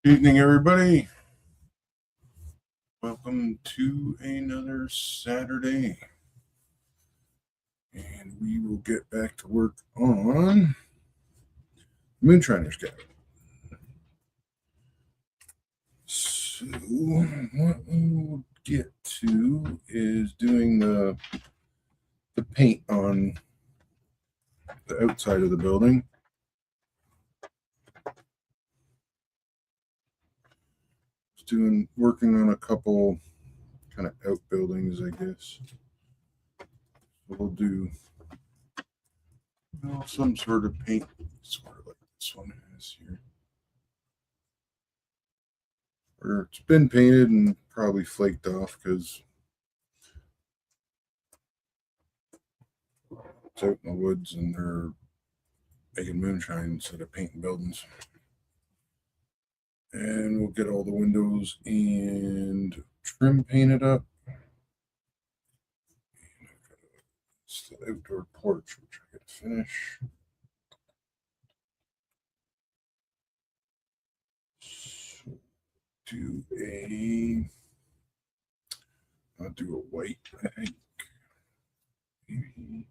Evening, everybody. Welcome to another Saturday. And we will get back to work on Moonshiners Cabin. So, what we will get to is doing the paint on the outside of the building. Working on a couple kind of outbuildings, I guess. So we'll do some sort of paint, sort of like this one has here. Or it's been painted and probably flaked off because it's out in the woods and they're making moonshine instead of painting buildings. And we'll get all the windows and trim painted up. It's the outdoor porch, which I got to finish. So I'll do a white, I think. Maybe.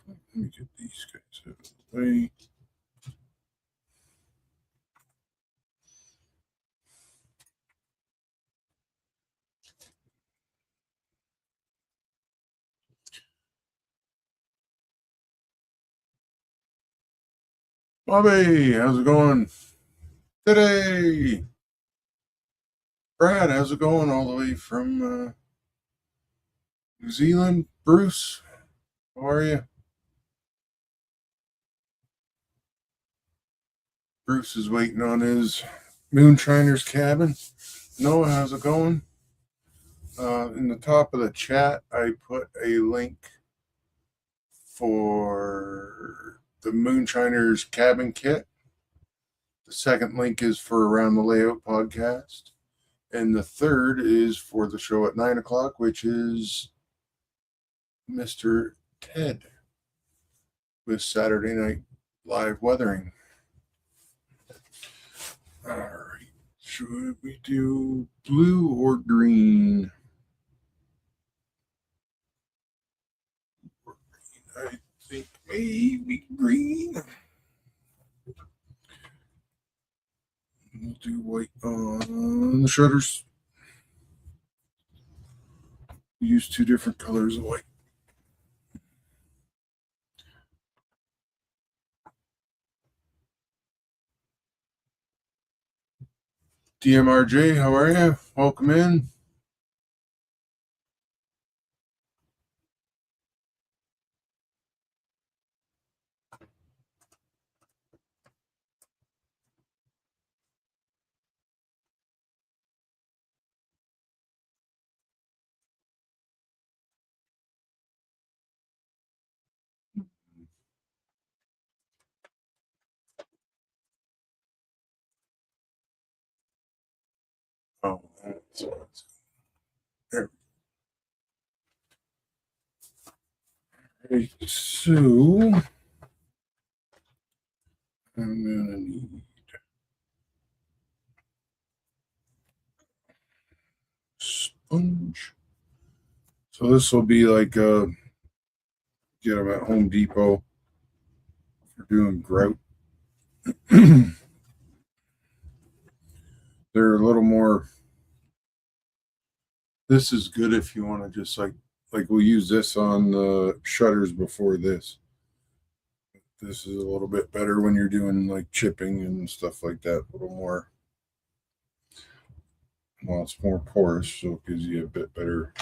Let me get these guys out of the way. Bobby, how's it going today? Brad, how's it going all the way from New Zealand? Bruce, how are you? Bruce is waiting on his moonshiner's cabin. Noah, how's it going? In the top of the chat, I put a link for the moonshiner's cabin kit. The second link is for Around the Layout podcast. And the third is for the show at 9 o'clock, which is Mr. Ted with Saturday Night Live Weathering. All right. Should we do blue or green? I think maybe green. We'll do white on the shutters. Use two different colors of white. DMRJ, how are you? Welcome in. Oh, there. Right, so I'm gonna need sponge. So this will be like get them at Home Depot for doing grout. They're a little more. This is good if you want to just like we'll use this on the shutters before this. This is a little bit better when you're doing like chipping and stuff like that. A little more. Well, it's more porous, so it gives you a bit better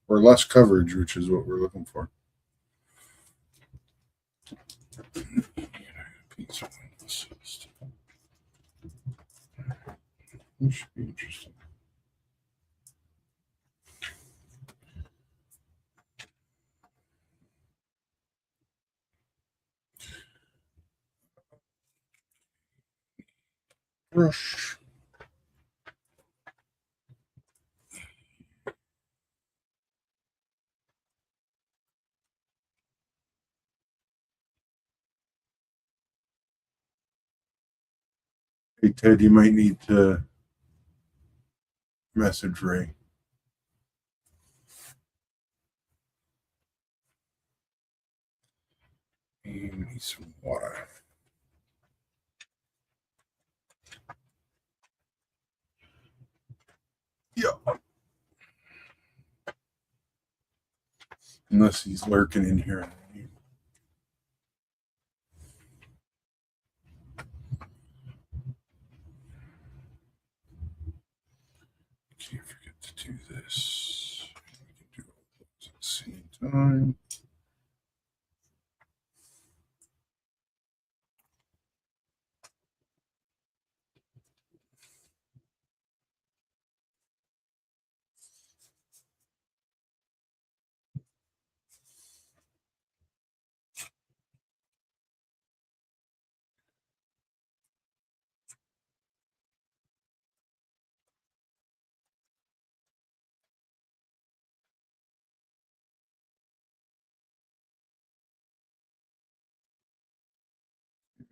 or less coverage, which is what we're looking for. This should be interesting. Brush. Hey, Ted, you might need to message Ray. You need some water. Yeah. Unless he's lurking in here. Can't forget to do this. We can do all those at the same time.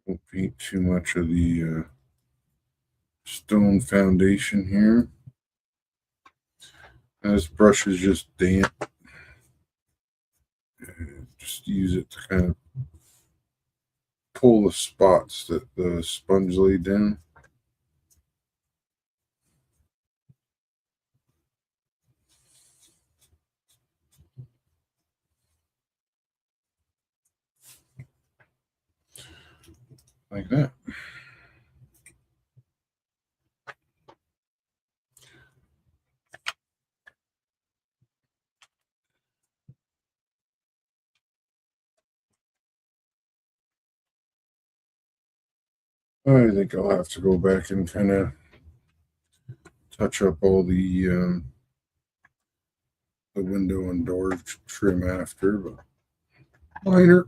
Won't paint too much of the stone foundation here. This brush is just damp. Just use it to kind of pull the spots that the sponge laid down. Like that. I think I'll have to go back and kind of touch up all the window and door trim after, but minor.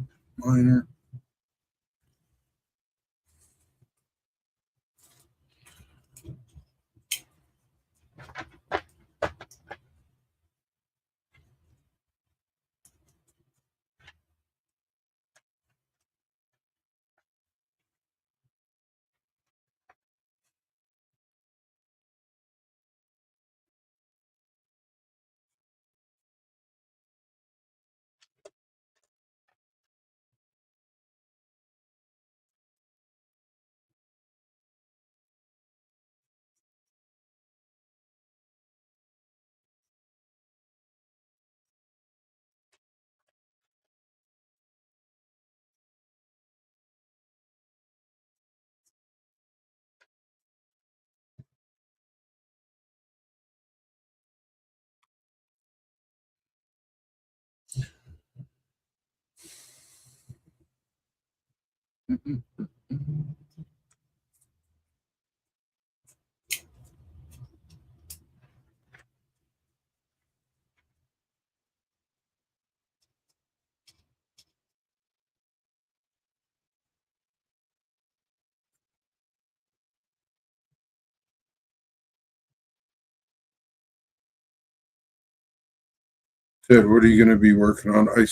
Ted, what are you going to be working on? I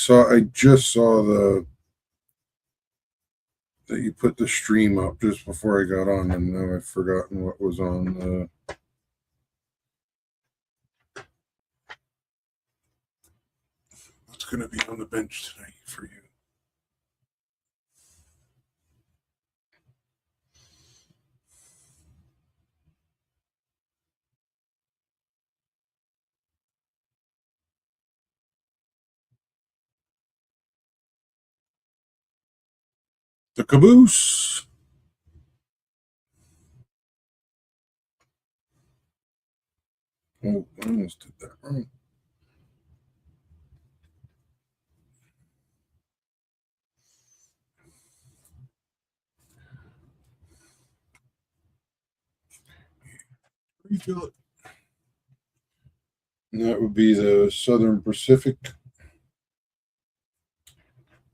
just saw that you put the stream up just before I got on, and now I've forgotten what was on what's going to be on the bench tonight for you. The caboose. Oh, I almost did that wrong. Refill it. And that would be the Southern Pacific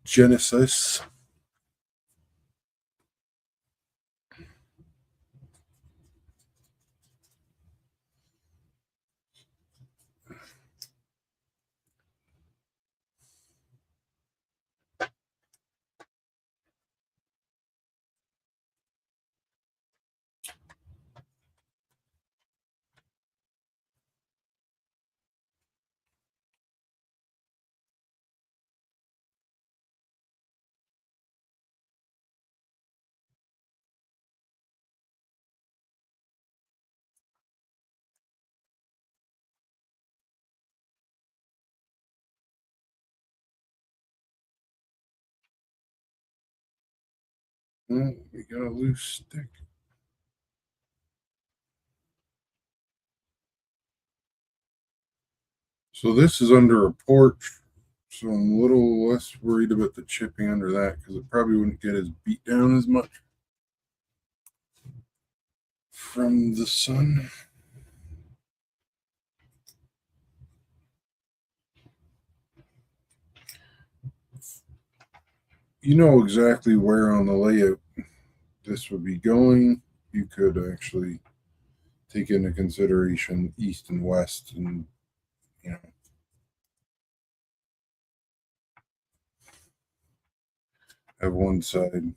Genesis. Oh, we got a loose stick. So this is under a porch, so I'm a little less worried about the chipping under that because it probably wouldn't get as beat down as much from the sun. You know exactly where on the layout this would be going. You could actually take into consideration east and west, and you know, have one side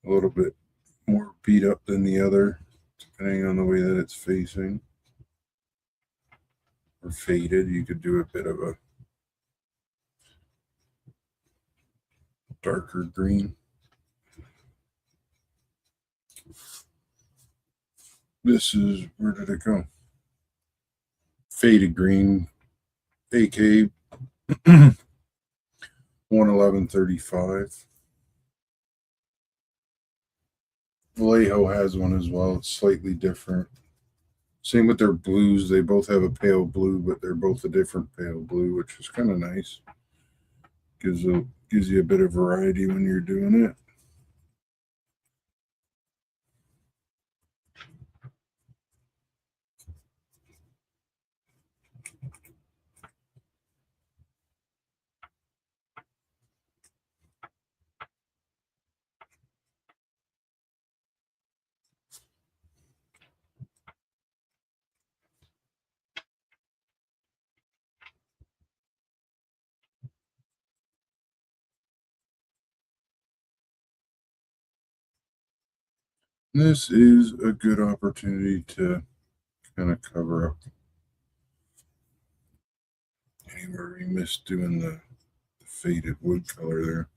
a little bit more beat up than the other, depending on the way that it's facing or faded. You could do a bit of a darker green. This is, where did it go? Faded green, AK 11135. Vallejo has one as well. It's slightly different. Same with their blues. They both have a pale blue, but they're both a different pale blue, which is kind of nice. Gives you a bit of variety when you're doing it. This is a good opportunity to kind of cover up anywhere we missed doing the faded wood color there.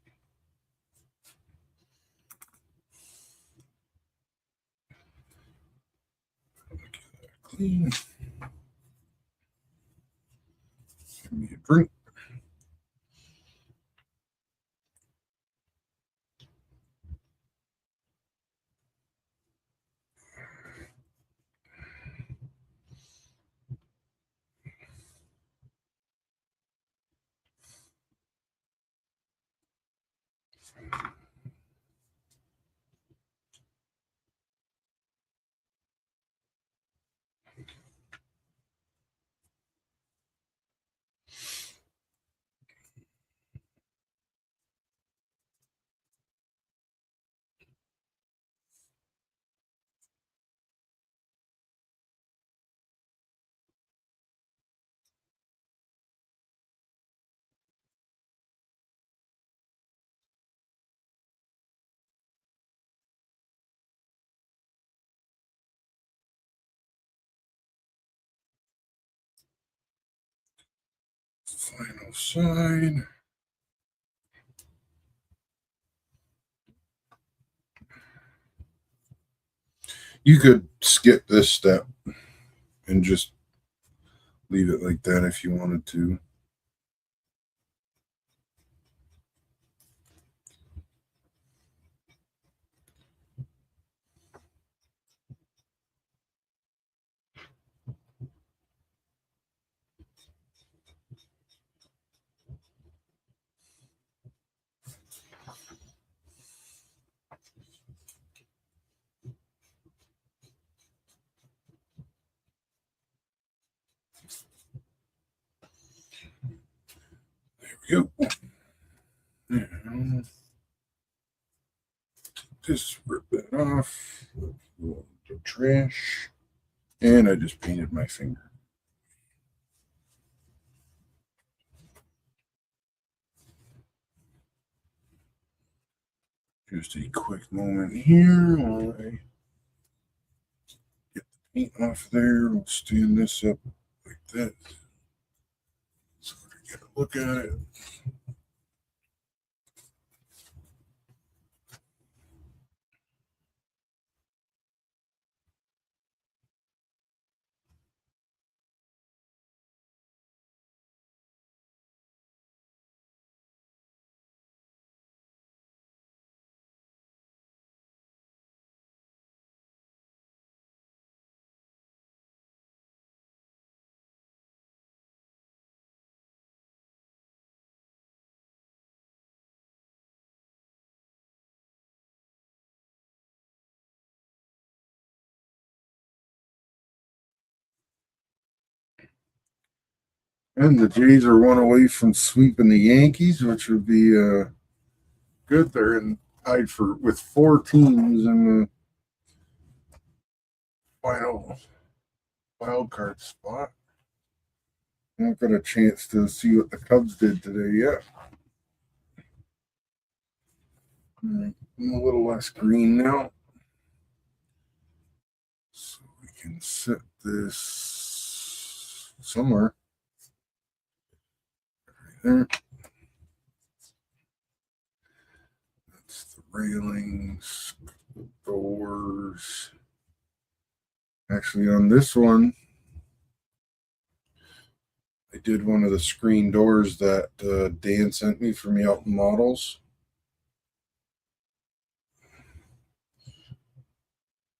Clean. Give me a drink. Final side. You could skip this step and just leave it like that if you wanted to. There we go. Now, just rip that off. The trash. And I just painted my finger. Just a quick moment here while I get the paint off there. We'll stand this up like that so we can get a look at it. And the Jays are one away from sweeping the Yankees, which would be good. They're in tied for with 4 teams in the final wild card spot. Not got a chance to see what the Cubs did today yet. I'm a little less green now, so we can set this somewhere right there. That's the railings, the doors. Actually, on this one, I did one of the screen doors that Dan sent me from Yelton Models.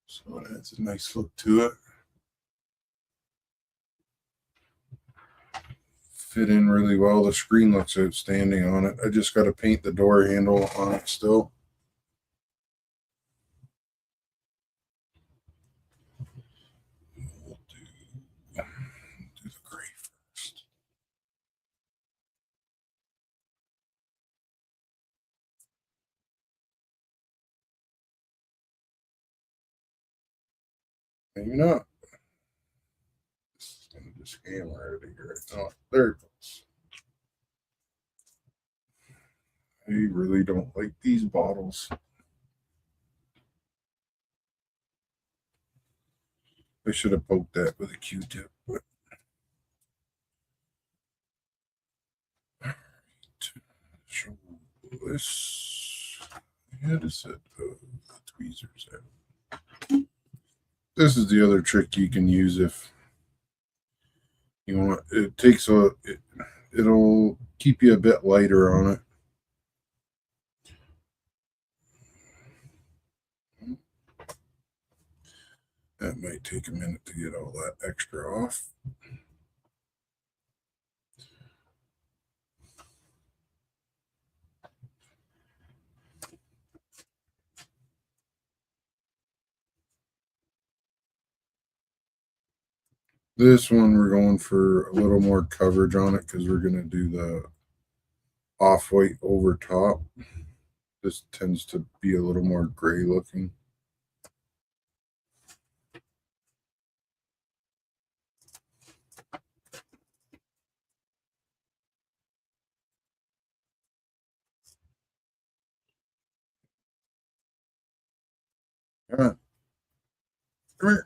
So it adds a nice look to it. Fit in really well. The screen looks outstanding on it. I just got to paint the door handle on it still. We'll do the gray first. Maybe not. This is going to just hammer out of here. Oh, there it goes. I really don't like these bottles. I should have poked that with a Q-tip, but show this. I had to set the tweezers out. This is the other trick you can use if you want. It takes it'll keep you a bit lighter on it. That might take a minute to get all that extra off. This one, we're going for a little more coverage on it because we're going to do the off-white over top. This tends to be a little more gray looking. Come on. Come here.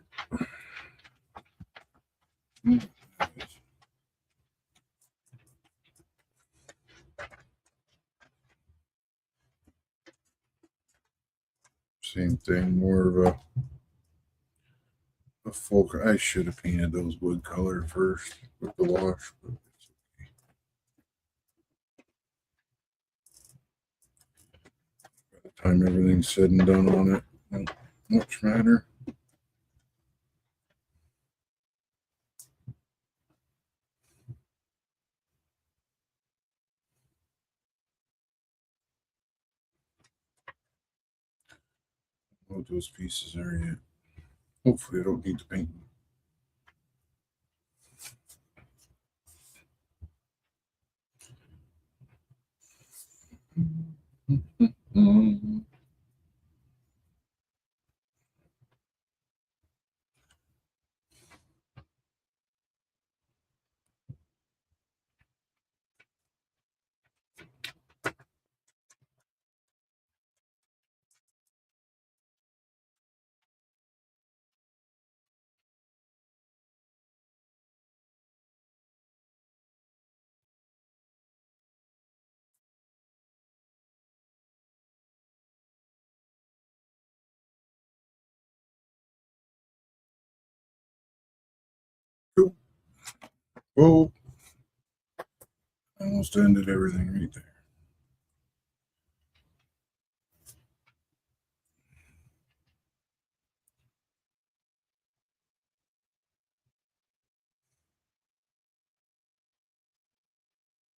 Same thing, more of a full. I should have painted those wood color first with the wash, but it's okay. By the time everything's said and done on it, won't much matter. What those pieces are yet. Hopefully, I don't need to paint them. Cool. Oh, almost ended everything right there.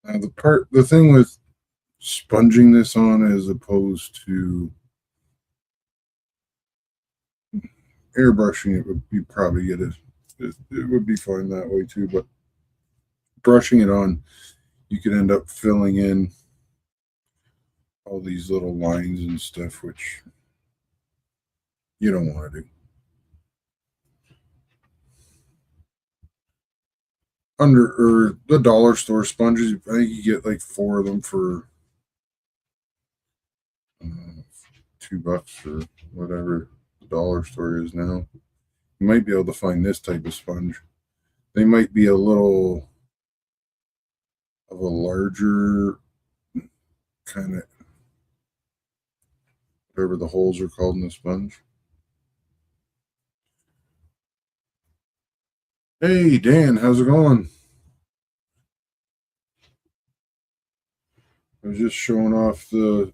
Now the thing with sponging this on as opposed to airbrushing it would be probably it would be fine that way too, but brushing it on, you could end up filling in all these little lines and stuff, which you don't want to do. Under or the dollar store sponges, I think you get like 4 of them for $2 or whatever the dollar store is now. You might be able to find this type of sponge. They might be a little of a larger kind of whatever the holes are called in the sponge. Hey Dan, how's it going? I was just showing off the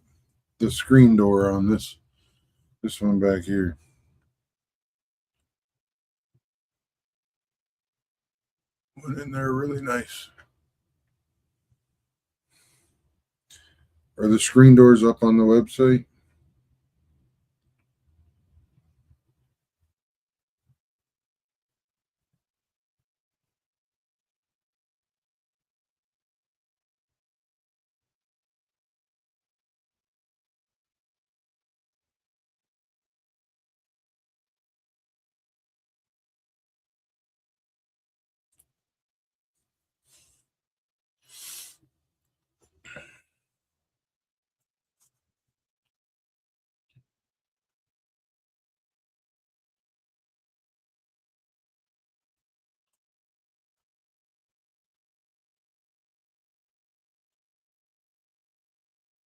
screen door on this one back here. Went in there really nice. Are the screen doors up on the website?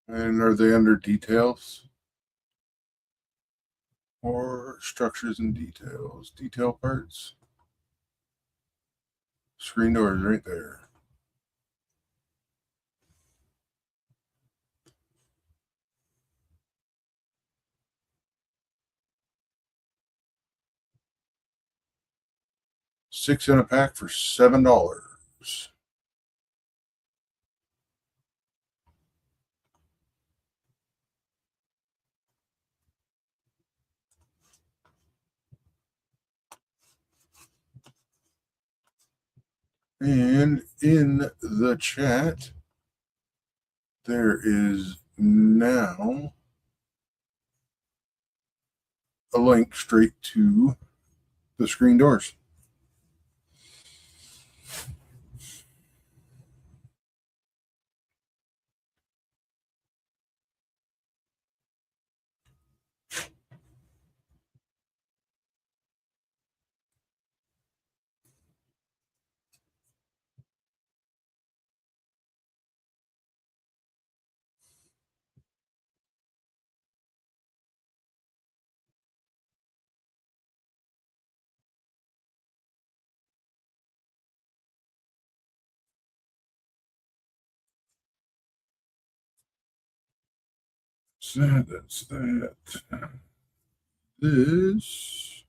And are they under details? Or structures and details? Detail parts? Screen doors right there. Six in a pack for $7. And in the chat, there is now a link straight to the screen doors. So that's that. This.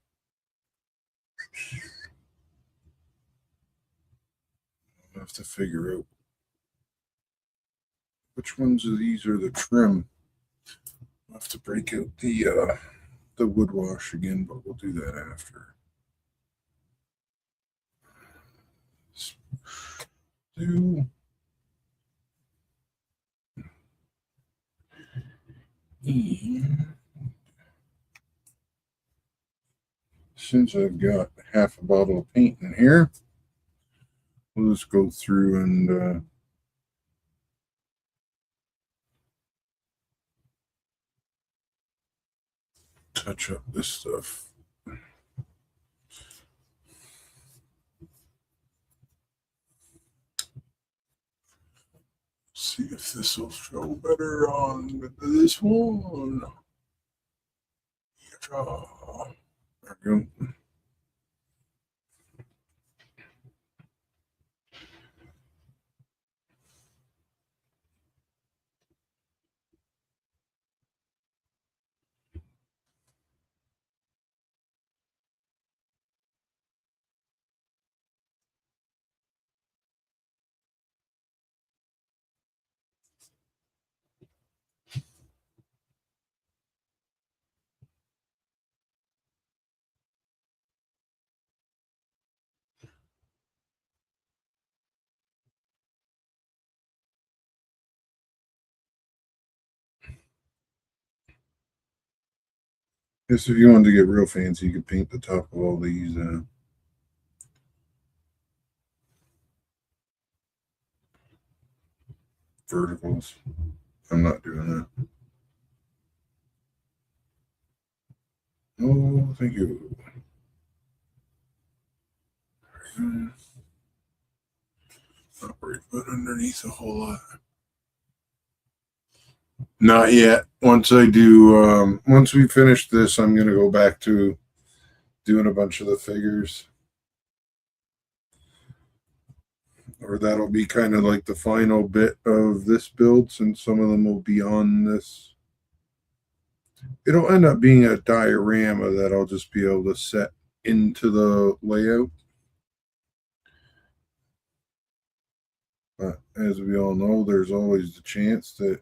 I'll have to figure out which ones of these are the trim. I'll have to break out the wood wash again, but we'll do that after. Do since I've got half a bottle of paint in here, we'll just go through and touch up this stuff. See if this will show better on this one. There we go. Just if you wanted to get real fancy, you could paint the top of all these verticals. I'm not doing that. Oh, thank you. Not worried about underneath a whole lot. Not yet. Once I do, once we finish this, I'm going to go back to doing a bunch of the figures. Or that'll be kind of like the final bit of this build, since some of them will be on this. It'll end up being a diorama that I'll just be able to set into the layout. But as we all know, there's always the chance that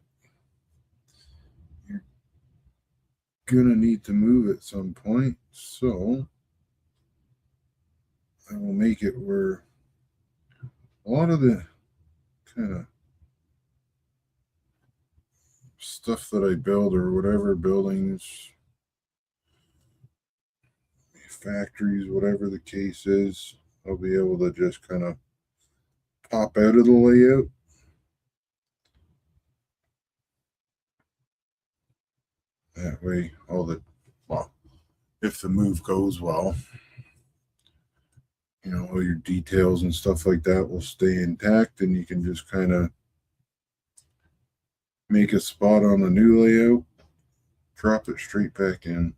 you're going to need to move at some point. So I will make it where a lot of the kind of stuff that I build, or whatever buildings, factories, whatever the case is, I'll be able to just kind of pop out of the layout. That way, well, if the move goes well, all your details and stuff like that will stay intact, and you can just kind of make a spot on the new layout, drop it straight back in.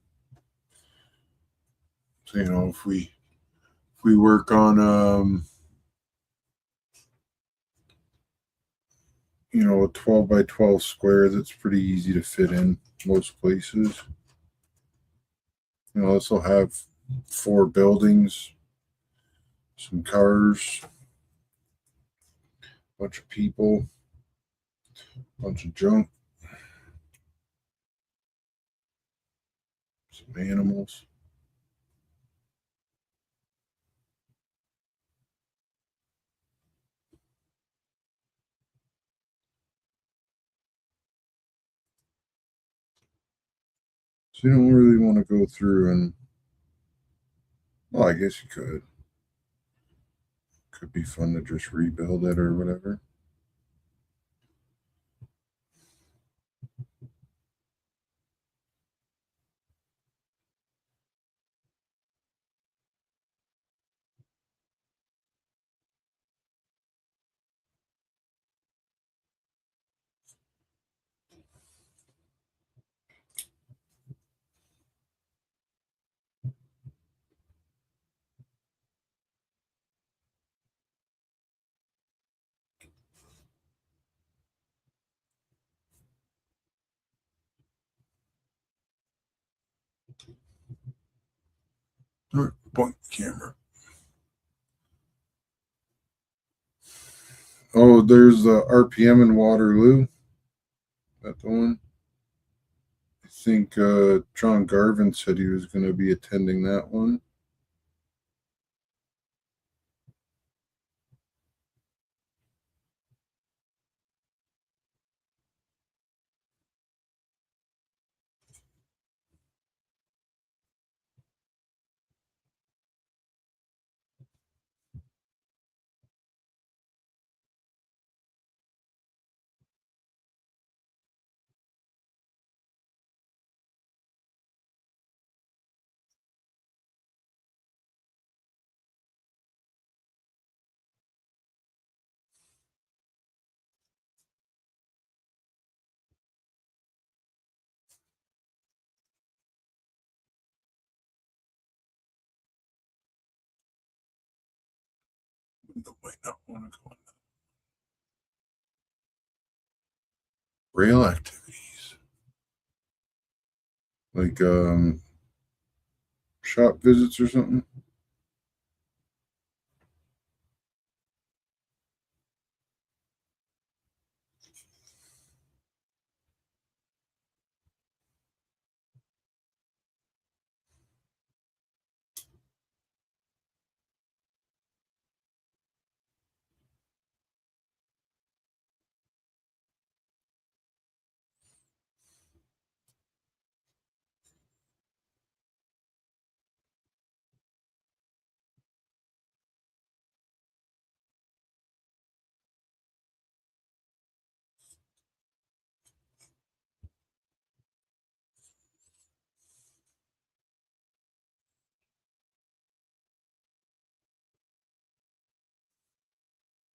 So, if we work on a 12 by 12 square, that's pretty easy to fit in most places. This will have 4 buildings, some cars, a bunch of people, a bunch of junk, some animals. So you don't really want to go through and, well, I guess you could. Could be fun to just rebuild it or whatever. All right, point the camera. Oh, there's the RPM in Waterloo. That the one? I think John Garvin said he was going to be attending that one. Might not want to go on rail activities, like shop visits or something.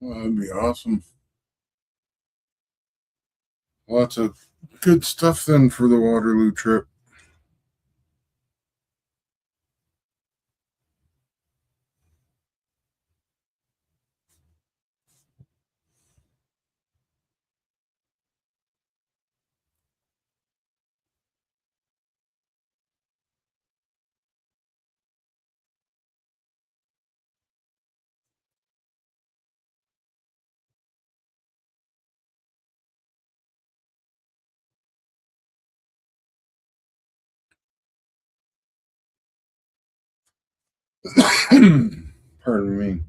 Well, that'd be awesome. Lots of good stuff then for the Waterloo trip. Pardon me.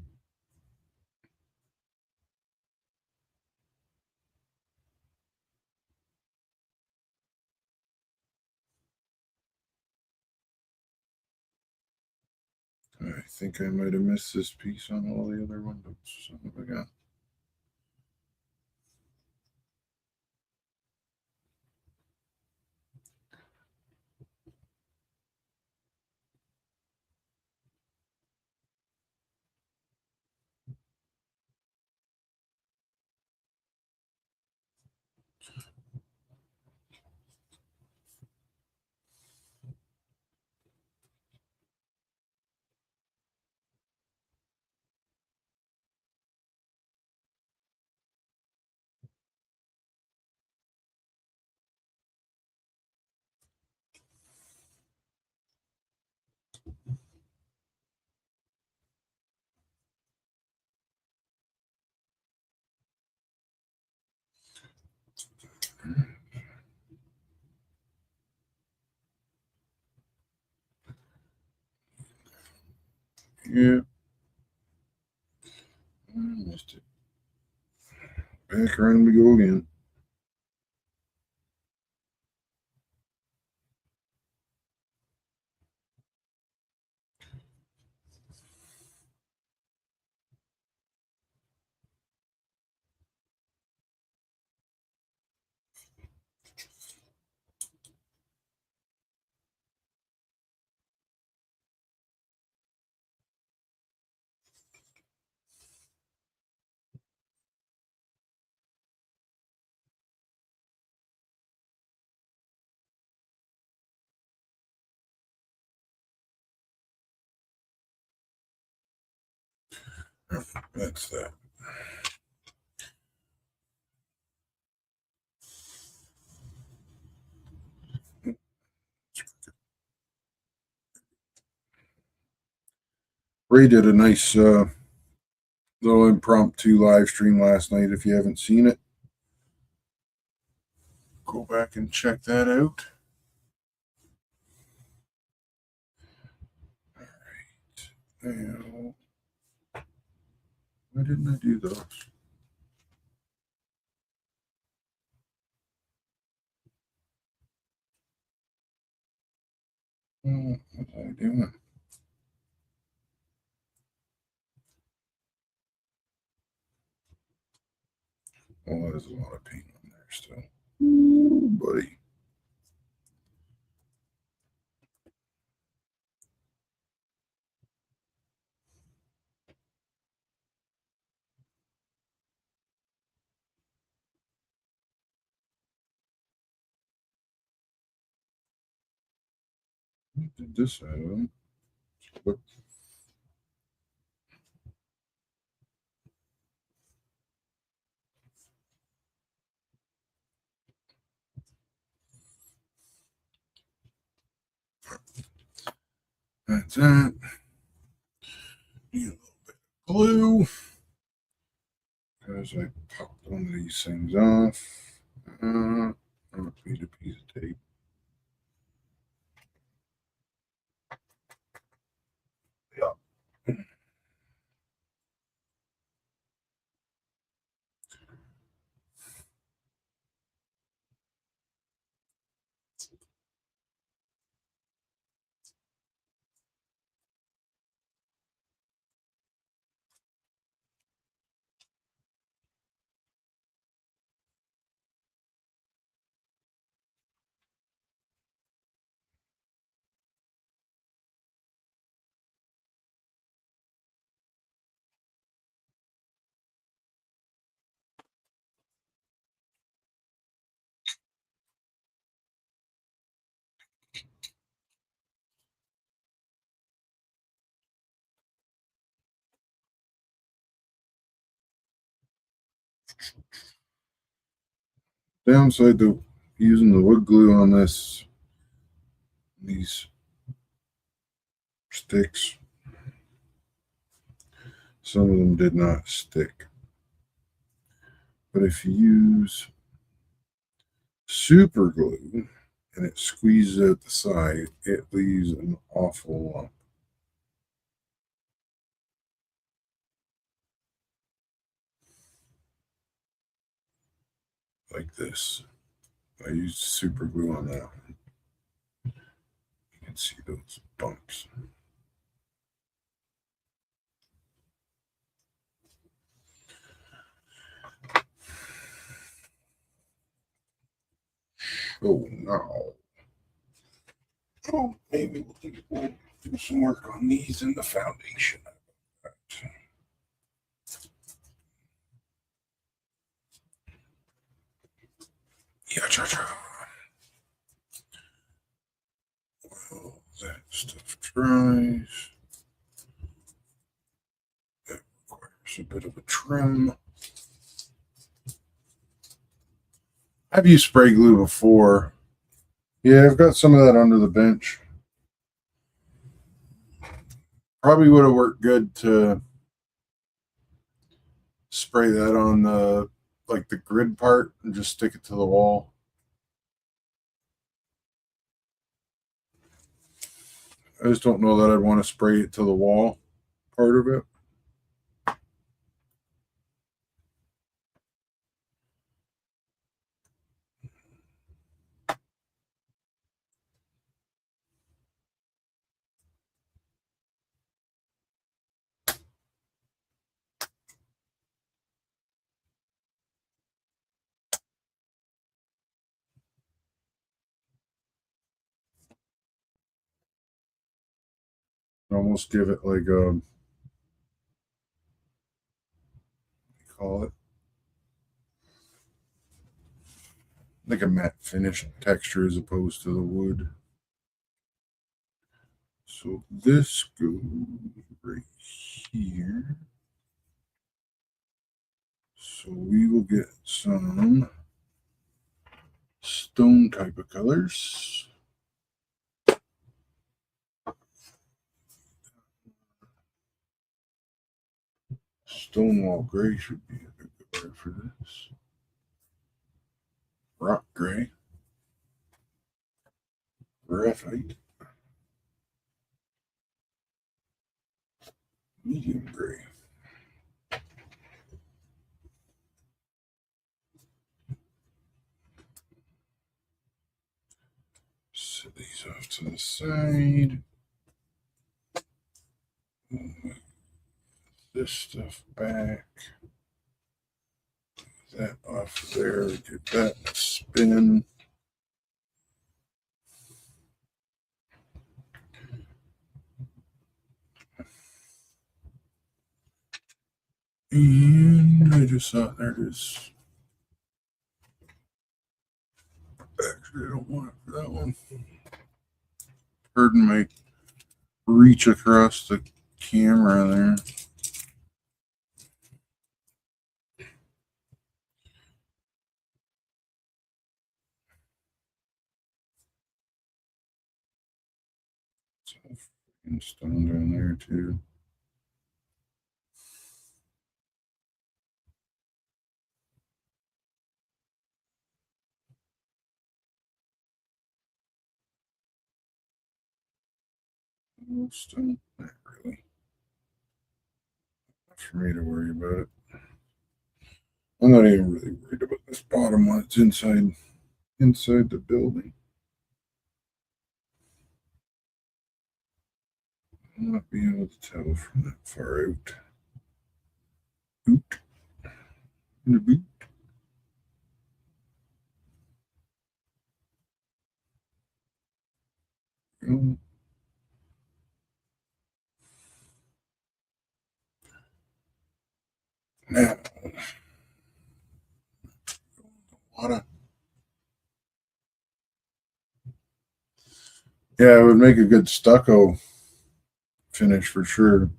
I think I might have missed this piece on all the other windows. Son of a gun. Yeah, I missed it. Back around we go again. That's that. Ray did a nice little impromptu live stream last night. If you haven't seen it, go back and check that out. All right. Now, why didn't I do those? What was I doing? Oh, there's a lot of paint on there still. Ooh, buddy. What did this out? What? That's that. Need a little bit of glue because I popped one of these things off. Need a piece of tape. Yeah. Downside to using the wood glue on these sticks, some of them did not stick. But if you use super glue and it squeezes out the side, it leaves an awful lump. Like this. I used super glue on that one. You can see those bumps. Oh no. Oh, maybe we'll do some work on these in the foundation. Yeah, cha-cha. Well, that stuff dries. That requires a bit of a trim. I've used spray glue before. Yeah, I've got some of that under the bench. Probably would have worked good to spray that on the like the grid part and just stick it to the wall. I just don't know that I'd want to spray it to the wall part of it. Almost give it like a, what do you call it? Like a matte finish texture as opposed to the wood. So this goes right here. So we will get some stone type of colors. Stonewall gray should be a good color for this. Rock gray. Graphite. Medium gray. Set these off to the side. Move this stuff back. That off there. Get that spin. And I just saw there it is. Actually, I don't want it for that one. Pardon my reach across the camera there. And stone down there too. Stone, not really. Not for me to worry about it. I'm not even really worried about this bottom one. It's inside the building. I'll not be able to tell from that far out. Boot. In the boot. Go. Now, water. Yeah, it would make a good stucco finish for sure.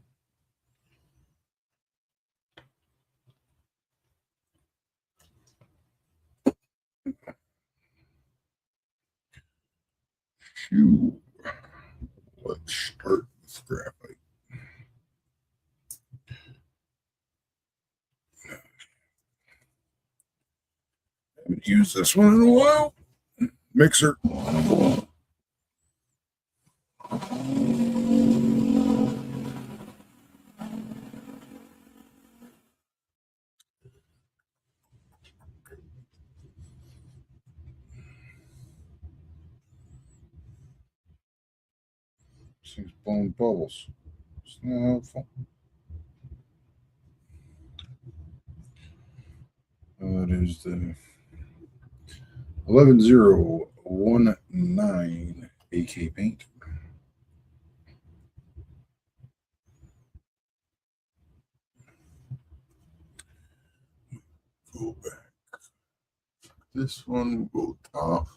Phew. Let's start with graphite. Haven't used this one in a while. Mixer. This thing's blowing bubbles. It's not helpful. That is the 11019 AK paint. Go back. This one will go top.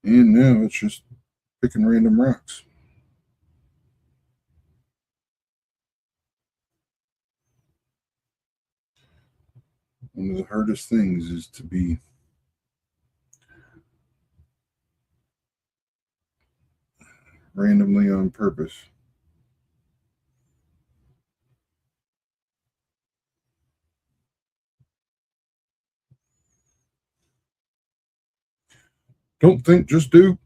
And now it's just picking random rocks. One of the hardest things is to be randomly on purpose. Don't think, just do.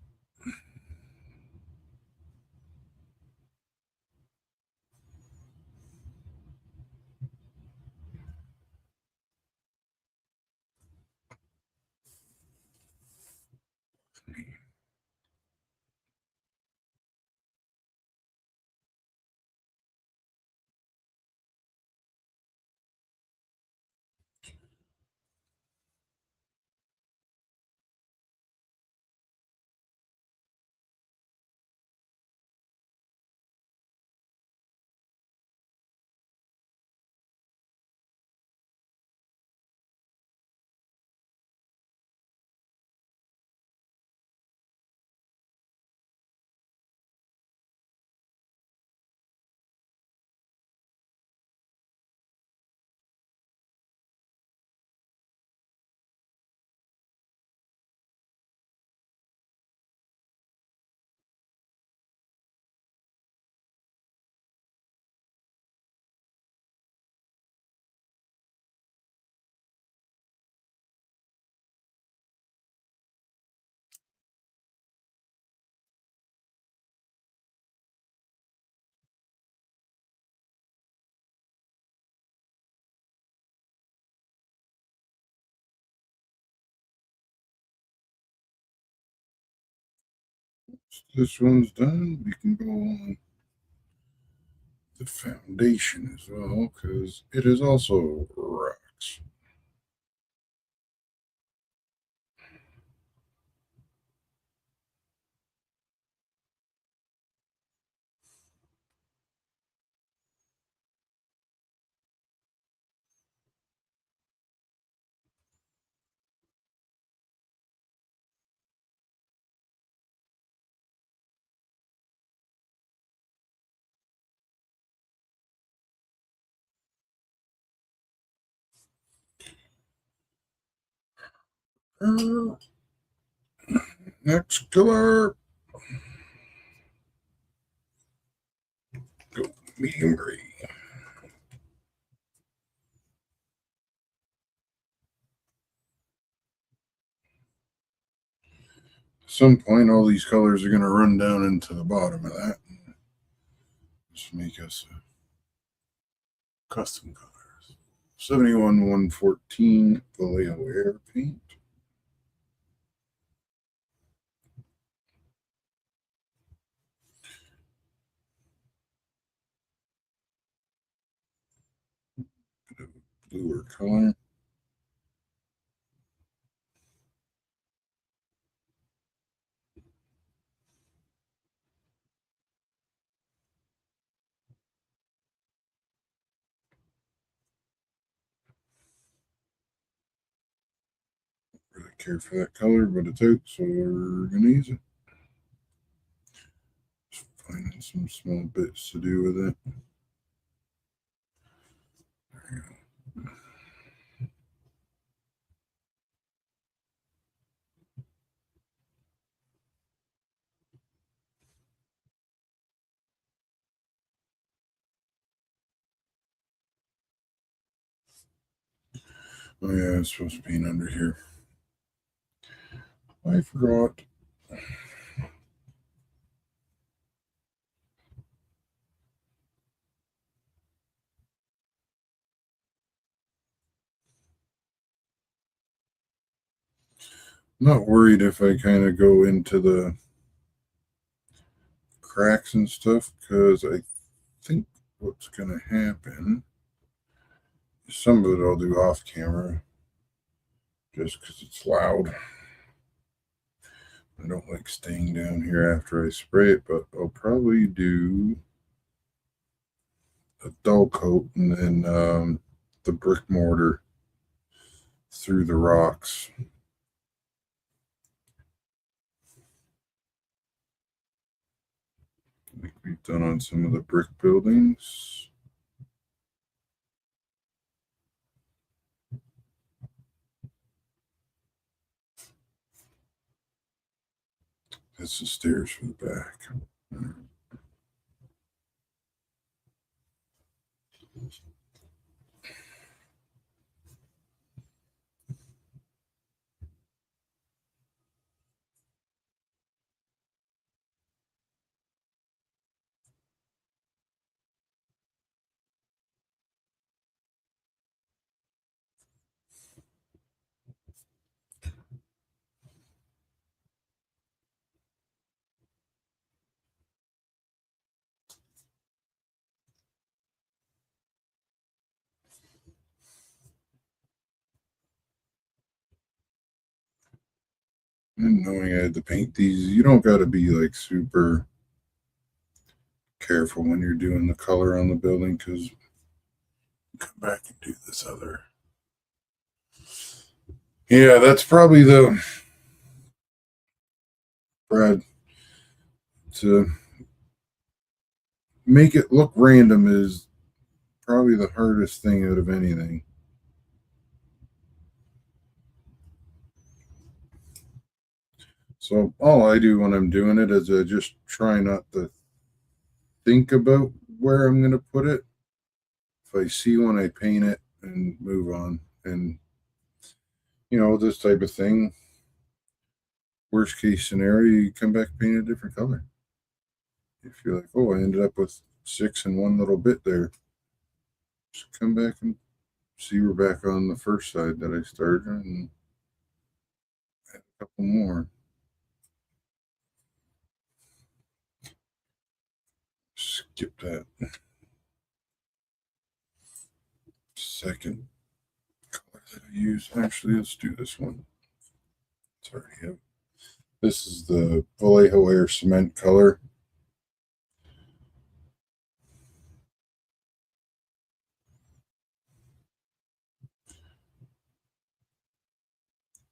This one's done. We can go on the foundation as well, because it is also rocks. Next color. Go medium gray. At some point, all these colors are going to run down into the bottom of that. Just make us a custom colors. 71-114 Vallejo Air paint. Bluer color. Really care for that color, but it's out, so we're gonna use it. Just finding some small bits to do with it. There you go. Oh yeah, it's supposed to be under here. I forgot. Not worried if I kind of go into the cracks and stuff, because I think what's going to happen is some of it I'll do off camera just because it's loud. I don't like staying down here after I spray it, but I'll probably do a dull coat and then the brick mortar through the rocks. Like we've done on some of the brick buildings. That's the stairs for the back. And knowing I had to paint these, you don't got to be like super careful when you're doing the color on the building, because come back and do this other. Yeah, that's probably the Brad, to make it look random is probably the hardest thing out of anything. So all I do when I'm doing it is I just try not to think about where I'm going to put it. If I see one, I paint it and move on. And this type of thing, worst case scenario, you come back and paint a different color. If you're like, oh, I ended up with 6 in one little bit there, just come back and see we're back on the first side that I started and add a couple more. Skip that second color that I use. Actually, let's do this one. It's already out. This is the Vallejo Air Cement color.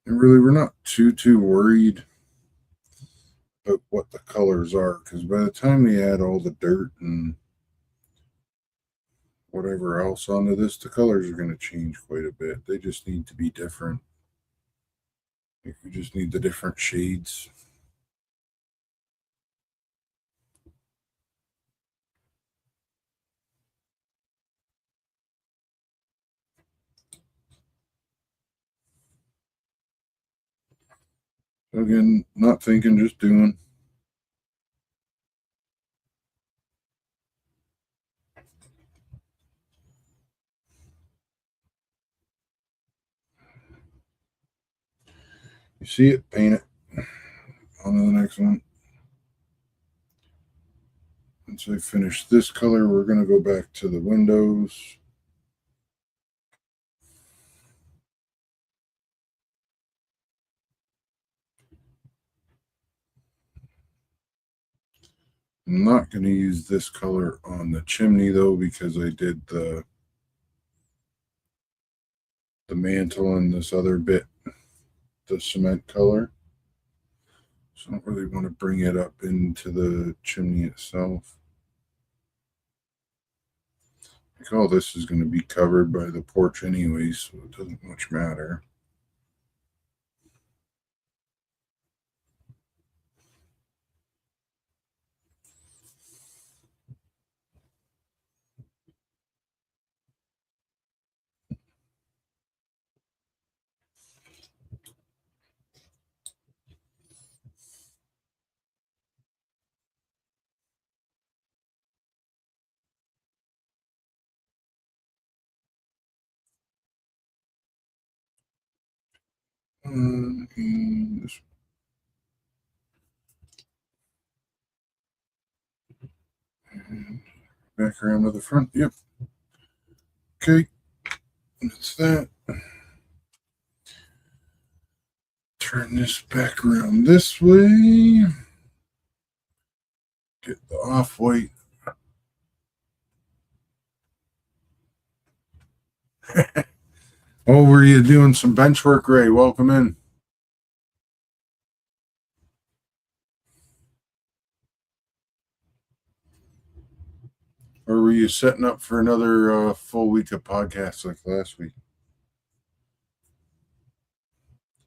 And really, we're not too worried about what the colors are, because by the time we add all the dirt and whatever else onto this, the colors are going to change quite a bit. They just need to be different. Like we just need the different shades. Again, not thinking, just doing. You see it, paint it. On to the next one. Once I finish this color, we're going to go back to the windows. I'm not going to use this color on the chimney though, because I did the mantle and this other bit, the cement color. So I don't really want to bring it up into the chimney itself. Like all this is going to be covered by the porch anyway, so it doesn't much matter. And this back around to the front. Yep. Okay. That's that. Turn this back around this way. Get the off-white. Oh, were you doing some bench work, Ray? Welcome in. Or were you setting up for another full week of podcasts like last week?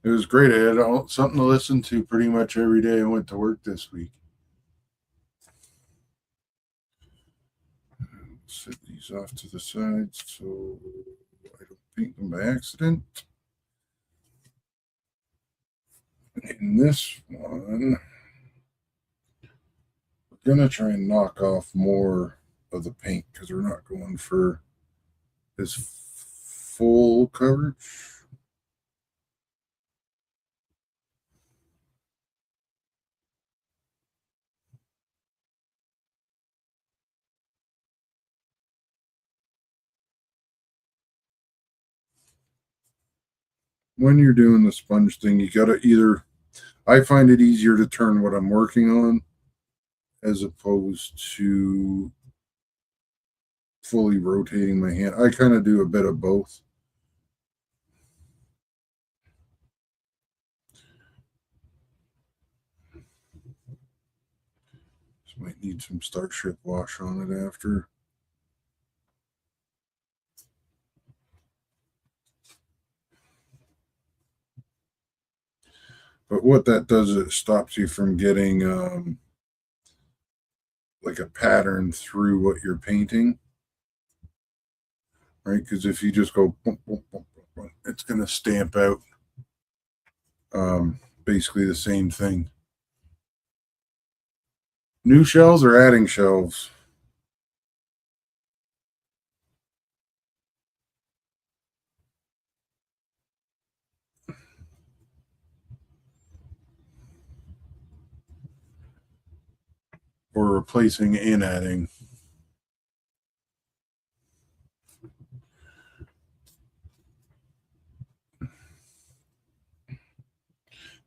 It was great. I had something to listen to pretty much every day I went to work this week. Set these off to the side so I don't paint them by accident. In this one, we're going to try and knock off more of the paint because we're not going for this full coverage. When you're doing the sponge thing, you got to either, I find it easier to turn what I'm working on as opposed to fully rotating my hand. I kind of do a bit of both. So might need some Starship wash on it after. But what that does is it stops you from getting like a pattern through what you're painting, right? Because if you just go, boom, boom, boom, boom, it's going to stamp out basically the same thing. New shelves or adding shelves? Or replacing and adding?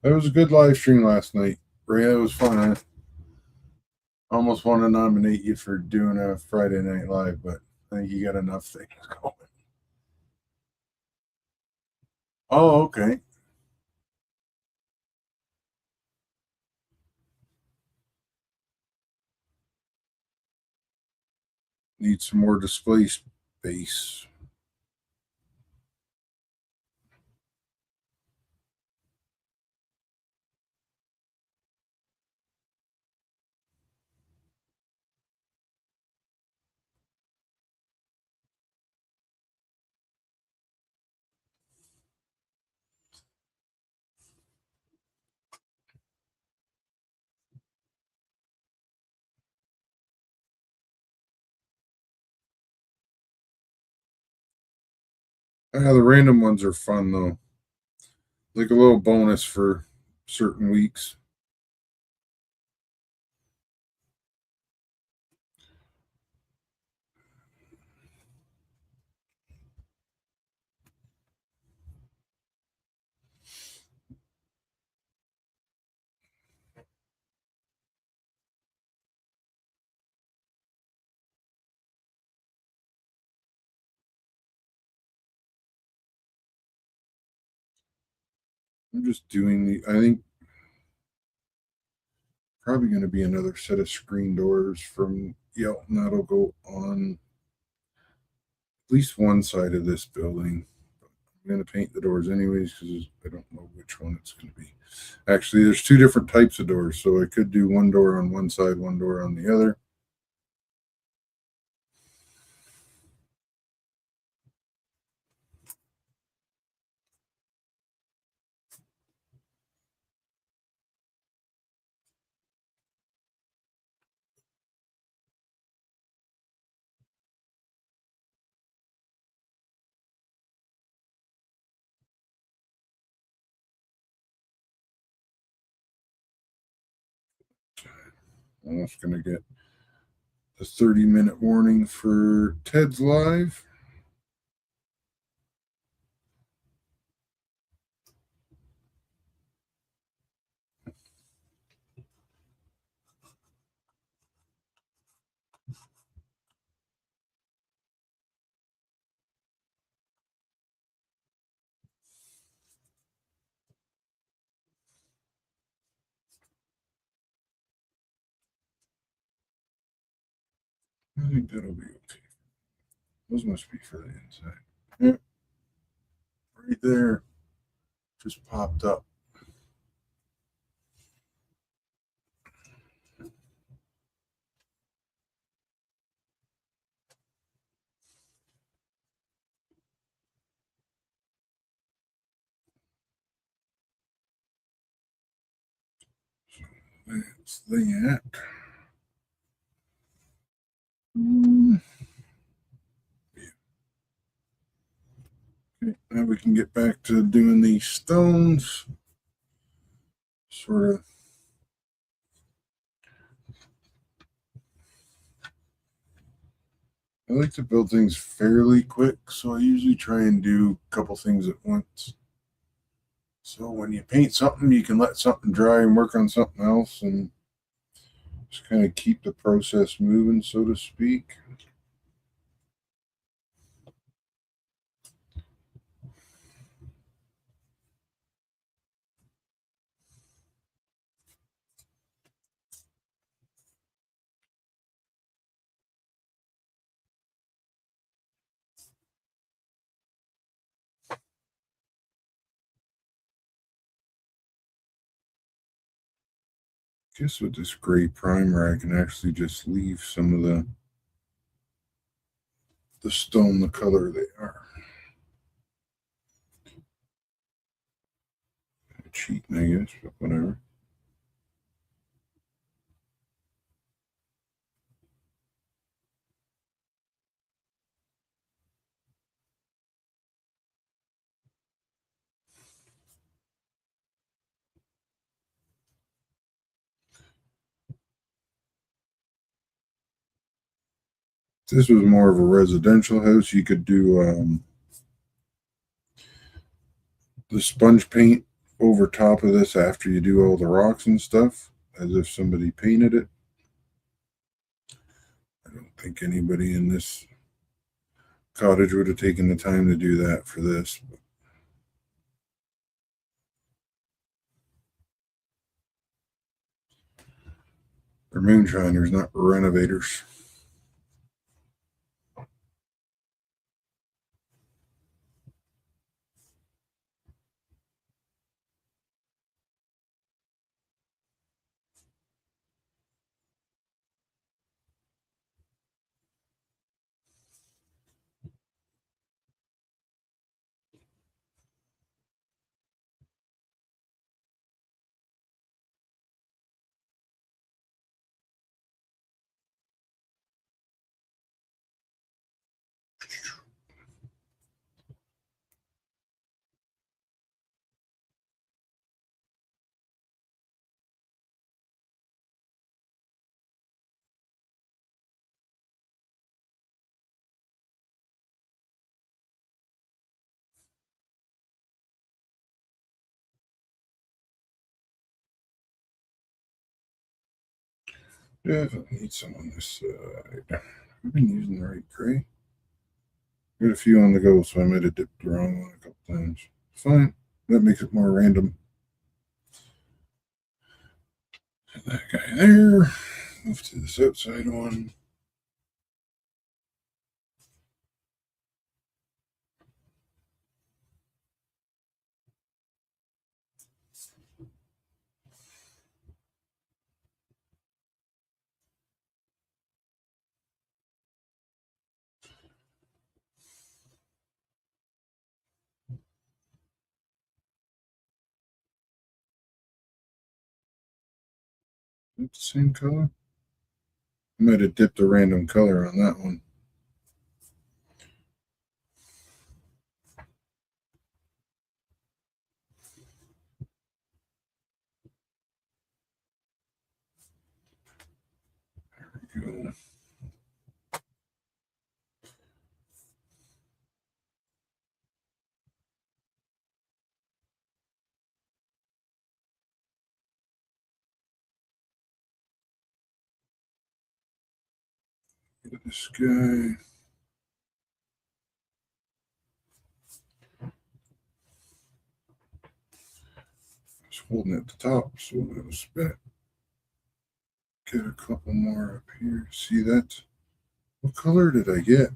That was a good live stream last night. Ray, that was fun. I almost want to nominate you for doing a Friday Night Live, but I think you got enough things going. Oh, okay. Need some more display space. The random ones are fun though. Like a little bonus for certain weeks. I'm just doing I think probably going to be another set of screen doors from Yelton that'll go on at least one side of this building. I'm going to paint the doors anyways because I don't know which one it's going to be. Actually, there's two different types of doors, so I could do one door on one side, one door on the other. I'm just going to get the 30-minute warning for Ted's Live. I think that'll be okay. Those must be for the inside. Yep. Right there. Just popped up. That's that. Okay, now we can get back to doing these stones. Sort of. I like to build things fairly quick, so I usually try and do a couple things at once. So when you paint something, you can let something dry and work on something else and just kind of keep the process moving, so to speak. Guess with this gray primer, I can actually just leave some of the stone the color they are. Cheating, I guess, but whatever. If this was more of a residential house, you could do the sponge paint over top of this after you do all the rocks and stuff, as if somebody painted it. I don't think anybody in this cottage would have taken the time to do that for this. They're moonshiners, not renovators. Definitely need some on this side. I've been using the right gray. Got a few on the go, so I might have dipped the wrong one a couple times. Fine. That makes it more random. That guy there. Move to this outside one. Is it the same color? I might have dipped a random color on that one. Look at this guy. Just holding it at the top, so we're going to spin it. Get a couple more up here. See that? What color did I get?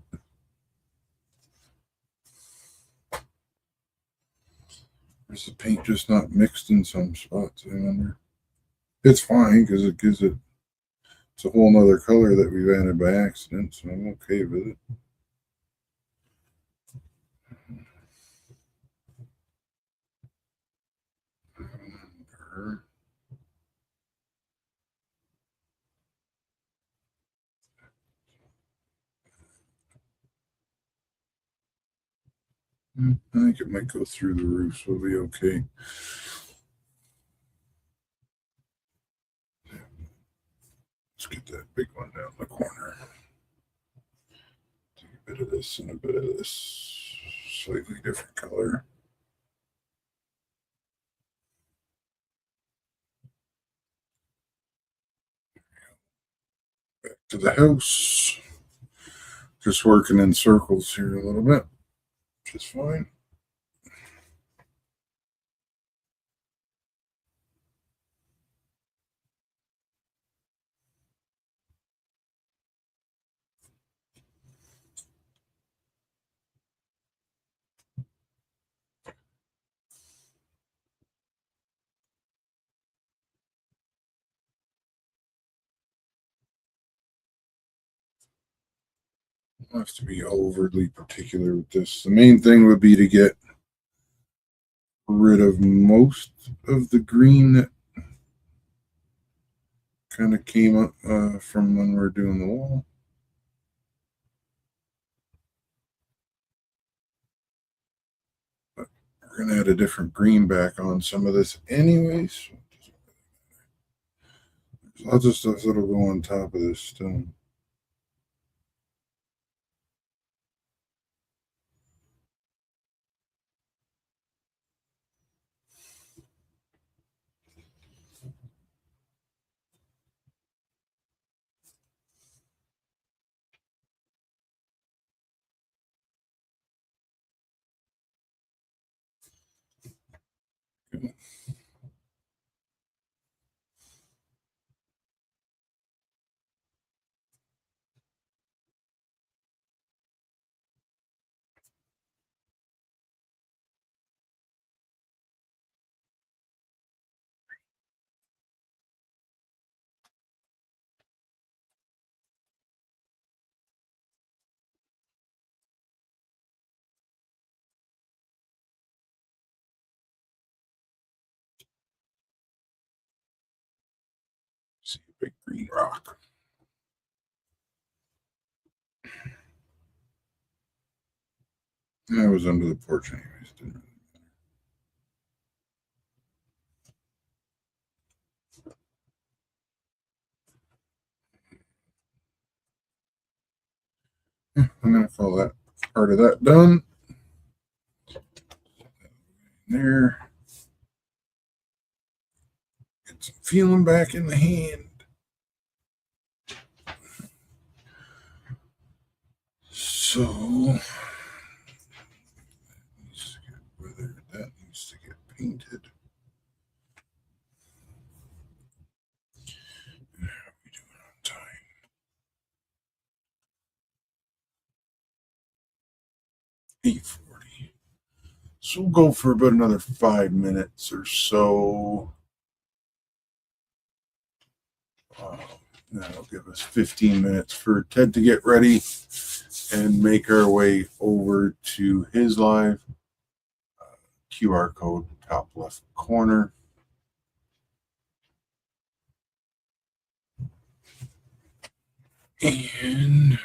Is the paint just not mixed in some spots? I wonder. It's fine because it gives it. It's a whole nother color that we've added by accident, so I'm okay with it. I think it might go through the roof, so we'll be okay. Let's get that big one down the corner. Take a bit of this and a bit of this. Slightly different color. Back to the house. Just working in circles here a little bit. Just fine. Don't have to be overly particular with this. The main thing would be to get rid of most of the green that kind of came up from when we were doing the wall. But we're going to add a different green back on some of this anyways. There's lots of stuff that'll go on top of this stone. See a big green rock. I was under the porch anyways. Didn't really matter. I'm going to call that part of that done. There. Get some feeling back in the hand. So that needs to get painted. How are we doing on time? 8:40. So we'll go for about another 5 minutes or so. That'll give us 15 minutes for Ted to get ready and make our way over to his live. QR code, top left corner. And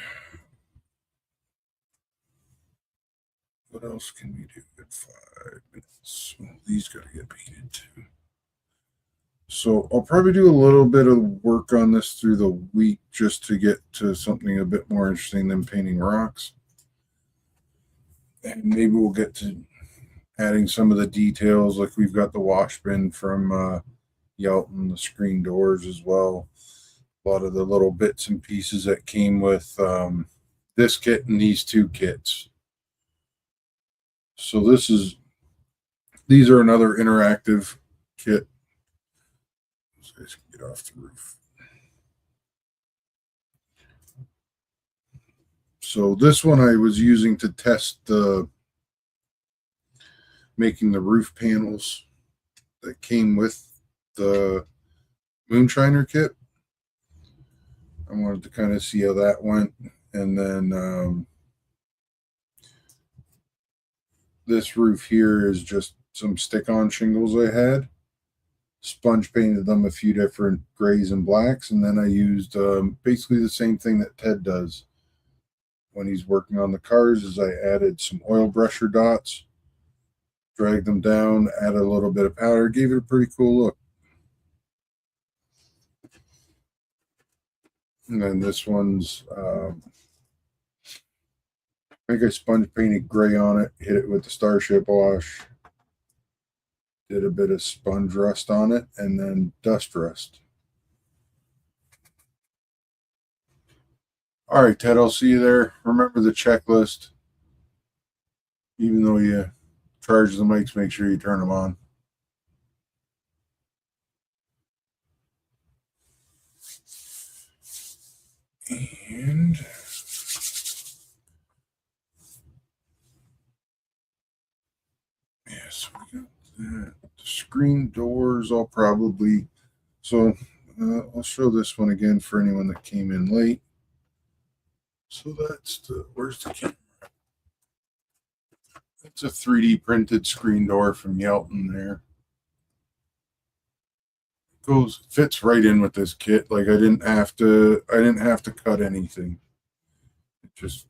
what else can we do at 5 minutes? Well, these got to get painted too. So I'll probably do a little bit of work on this through the week just to get to something a bit more interesting than painting rocks. And maybe we'll get to adding some of the details, like we've got the wash bin from Yelton, the screen doors as well. a lot of the little bits and pieces that came with this kit and these two kits. So these are another interactive kit. So let's get off the roof. So this one I was using to test making the roof panels that came with the moonshiner kit. I wanted to kind of see how that went. And then this roof here is just some stick-on shingles I had. Sponge painted them a few different grays and blacks, and then I used basically the same thing that Ted does when he's working on the cars. Is I added some oil brusher dots, dragged them down, added a little bit of powder, gave it a pretty cool look. And then this one's I think I sponge painted gray on it, hit it with the Starship wash, did a bit of sponge rust on it, and then dust rust. All right, Ted, I'll see you there. Remember the checklist. Even though you charge the mics, make sure you turn them on. And yes, we got that. The screen doors, I'll probably, so I'll show this one again for anyone that came in late. So that's where's the camera? It's a 3D printed screen door from Yelton there. Fits right in with this kit. Like I didn't have to cut anything. It just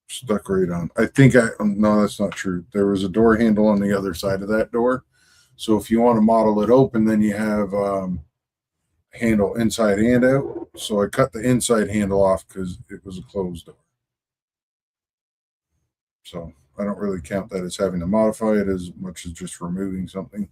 stuck right on. I think no, that's not true. There was a door handle on the other side of that door. So if you want to model it open, then you have handle inside and out. So I cut the inside handle off because it was a closed door. So I don't really count that as having to modify it as much as just removing something.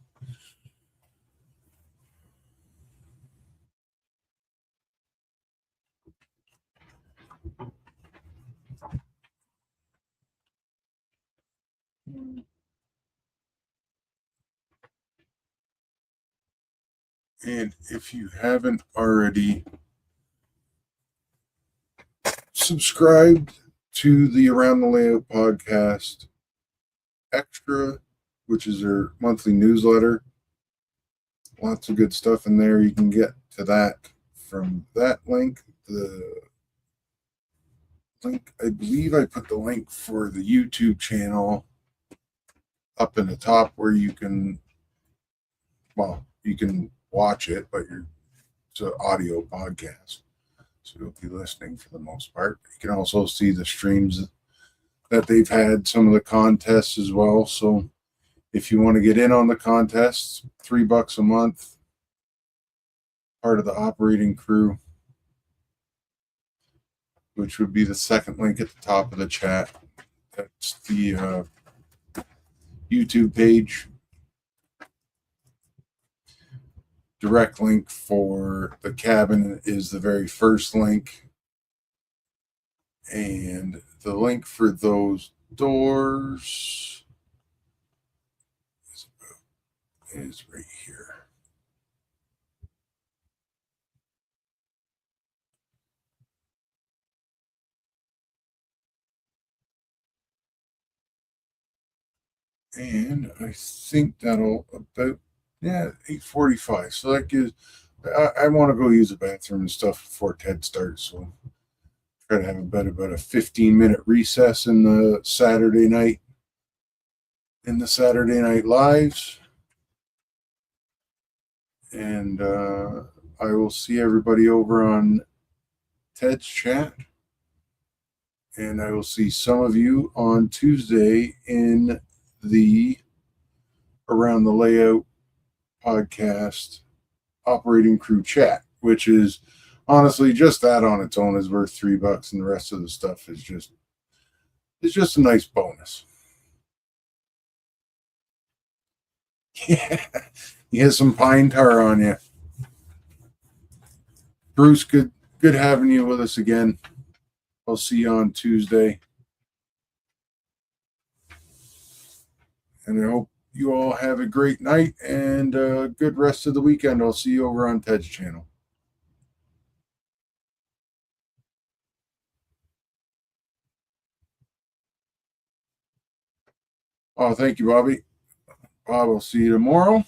And if you haven't already subscribed to the Around the Layout podcast extra, which is their monthly newsletter, lots of good stuff in there. You can get to that from that link. The link, I believe I put the link for the YouTube channel up in the top where you can watch it, but it's an audio podcast. So you'll be listening for the most part. You can also see the streams that they've had, some of the contests as well. So if you want to get in on the contests, $3 a month, part of the operating crew, which would be the second link at the top of the chat. That's the YouTube page. Direct link for the cabin is the very first link. And the link for those doors is right here. And I think that'll about 8:45. So that gives I want to go use the bathroom and stuff before Ted starts. So try to have about a 15-minute recess in the Saturday night lives. And I will see everybody over on Ted's chat. And I will see some of you on Tuesday in the Around the Layout podcast operating crew chat, which is honestly just that on its own is worth $3, and the rest of the stuff is just a nice bonus. Yeah, you get some pine tar on you. Bruce could good having you with us again. I'll see you on Tuesday. And I hope you all have a great night and a good rest of the weekend. I'll see you over on Ted's channel. Oh, thank you, Bobby. Bob, I'll see you tomorrow.